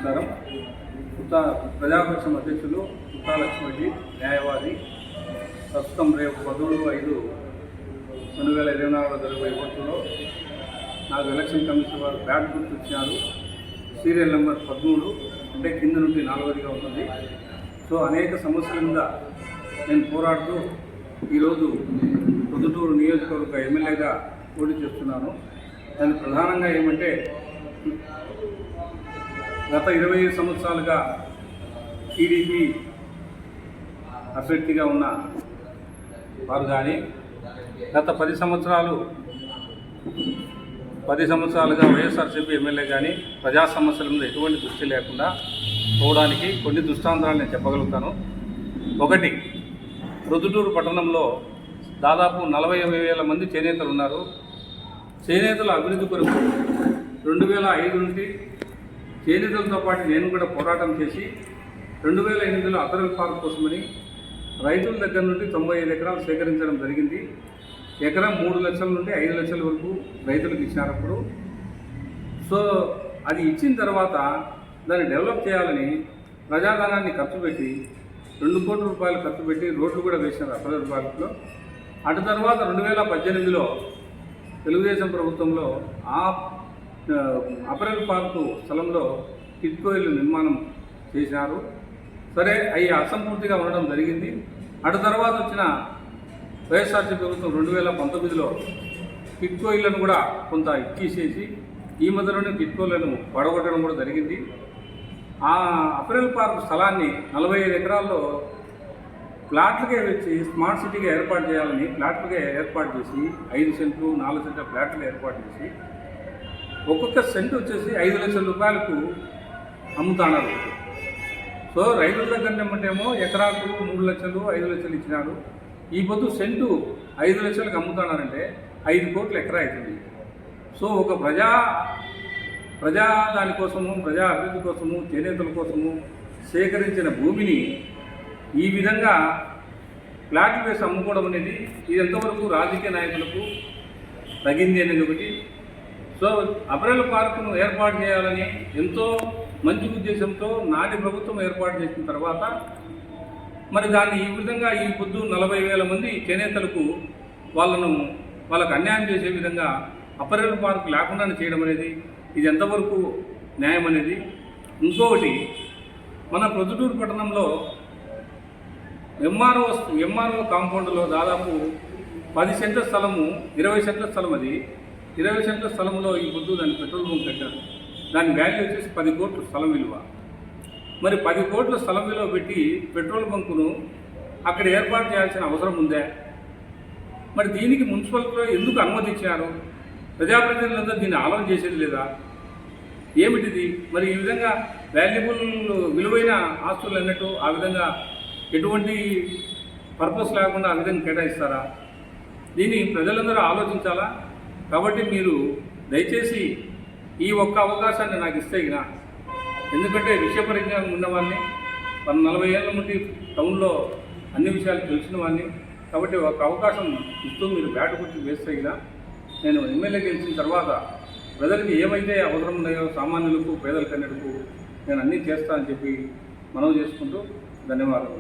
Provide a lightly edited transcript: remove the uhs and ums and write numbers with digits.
నమస్కారం. ప్రజాపక్షం అధ్యక్షులు ఉత్తా లక్ష్మణి, న్యాయవాది. ప్రస్తుతం రేపు 17/5/2024 జరిగే ఓటులో నాకు ఎలక్షన్ కమిషన్ వారు బ్యాట్ గుర్తు ఇచ్చినారు. సీరియల్ నెంబర్ 13, అంటే కింద నుండి 4వదిగా ఉంటుంది. సో అనేక సమస్యల మీద నేను పోరాడుతూ ఈరోజు పొద్దుటూరు నియోజకవర్గ ఎమ్మెల్యేగా పోటీ చేస్తున్నాను. దాని ప్రధానంగా ఏమంటే, గత 25 సంవత్సరాలుగా టీడీపీ అభ్యర్థిగా ఉన్న వారు కానీ, గత 10 సంవత్సరాలుగా వైఎస్ఆర్సీపీ ఎమ్మెల్యే కానీ ప్రజా సమస్యల మీద ఎటువంటి దృష్టి లేకుండా పోవడానికి కొన్ని దృష్టాంతాలు నేను చెప్పగలుగుతాను. ఒకటి, ప్రొద్దుటూరు పట్టణంలో దాదాపు 40,000 మంది చేనేతలు ఉన్నారు. చేనేతల అభివృద్ధి కొరకు 2005 నుండి చేనేతలతో పాటు నేను కూడా పోరాటం చేసి 2008లో అపరల్ పార్క్ కోసమని రైతుల దగ్గర నుండి 95 ఎకరాలు సేకరించడం జరిగింది. ఎకరం 3 లక్షల నుండి 5 లక్షల వరకు రైతులకు ఇచ్చినప్పుడు, సో అది ఇచ్చిన తర్వాత దాన్ని డెవలప్ చేయాలని ప్రజాధనాన్ని ఖర్చు పెట్టి 2 కోట్ల రూపాయలు ఖర్చు పెట్టి రోడ్లు కూడా వేసినారు అపరల్ పార్క్లో. అటు తర్వాత 2018లో తెలుగుదేశం ప్రభుత్వంలో ఆ అపరల్ పార్కు స్థలంలో టిట్కో ఇల్లు నిర్మాణం చేశారు. సరే, అవి అసంపూర్తిగా ఉండడం జరిగింది. అటు తర్వాత వచ్చిన వైఎస్ఆర్సీ ప్రభుత్వం 2019లో టిట్కో ఇళ్లను కూడా కొంత ఇచ్చేసేసి ఈ మధ్యలోనే టిట్కోలను పడగొట్టడం కూడా జరిగింది. ఆ అపరల్ పార్క్ స్థలాన్ని 45 ఎకరాల్లో ఫ్లాట్లుగా వచ్చి స్మార్ట్ సిటీగా ఏర్పాటు చేయాలని ఫ్లాట్లుగా ఏర్పాటు చేసి 5 సెంట్లు 4 సెంట్ల ఫ్లాట్లు ఏర్పాటు చేసి ఒక్కొక్క సెంటు వచ్చేసి 5 లక్షల రూపాయలకు అమ్ముతున్నారు. సో రైతుల దగ్గర ఏమంటేమో ఎకరాకు 3 లక్షలు 5 లక్షలు ఇచ్చినారు. ఈ పొద్దు సెంటు 5 లక్షలకు అమ్ముతున్నారంటే 5 కోట్ల ఎకరా అవుతుంది. సో ఒక ప్రజా దానికోసము, ప్రజా అభివృద్ధి కోసము, చేనేతల కోసము సేకరించిన భూమిని ఈ విధంగా ఫ్లాట్లు వేసి అమ్ముకోవడం అనేది ఇది ఎంతవరకు రాజకీయ నాయకులకు తగింది అనేది ఒకటి. సో అపరల్ పార్కును ఏర్పాటు చేయాలని ఎంతో మంచి ఉద్దేశంతో నాటి ప్రభుత్వం ఏర్పాటు చేసిన తర్వాత మరి దాన్ని ఈ విధంగా ఈ పొద్దు 40,000 మంది చేనేతలకు వాళ్ళకు అన్యాయం చేసే విధంగా అపరల్ పార్క్ లేకుండా చేయడం అనేది ఇది ఎంతవరకు న్యాయం అనేది. ఇంకొకటి, మన ప్రొద్దుటూరు పట్టణంలో ఎంఆర్ఓ కాంపౌండ్లో దాదాపు 10 సెంట్ల స్థలము, 20 సెంట్ల స్థలం, అది 20 సెంట్ల స్థలంలో ఈ పొద్దు దాన్ని పెట్రోల్ బంక్ కట్టారు. దాని వాల్యూ వచ్చేసి 10 కోట్ల స్థలం విలువ. మరి 10 కోట్ల స్థలం విలువ పెట్టి పెట్రోల్ బంకును అక్కడ ఏర్పాటు చేయాల్సిన అవసరం ఉందే? మరి దీనికి మున్సిపాలిటీలో ఎందుకు అనుమతి ఇచ్చారు? ప్రజాప్రతినిధులందరూ దీన్ని ఆలోచన చేసేది లేదా? ఏమిటిది? మరి ఈ విధంగా వాల్యుబుల్ విలువైన ఆస్తులు అన్నట్టు ఆ విధంగా ఎటువంటి పర్పస్ లేకుండా ఆ విధంగా కేటాయిస్తారా? దీన్ని ప్రజలందరూ ఆలోచించాలా. కాబట్టి మీరు దయచేసి ఈ ఒక్క అవకాశాన్ని నాకు ఇస్తే గినా, ఎందుకంటే విషయ పరిజ్ఞానం ఉన్నవాడిని, 40 ఏళ్ళ నుండి టౌన్లో అన్ని విషయాలు తెలిసిన వాడిని. కాబట్టి ఒక అవకాశం ఇస్తూ మీరు బ్యాట్ గుర్తు వేస్తే గినా నేను ఎమ్మెల్యే గెలిచిన తర్వాత ప్రజలకి ఏమైతే అవసరం ఉన్నాయో సామాన్యులకు, పేదలకు అన్నిటికు నేను అన్నీ చేస్తానని చెప్పి మనవి చేసుకుంటూ ధన్యవాదాలు.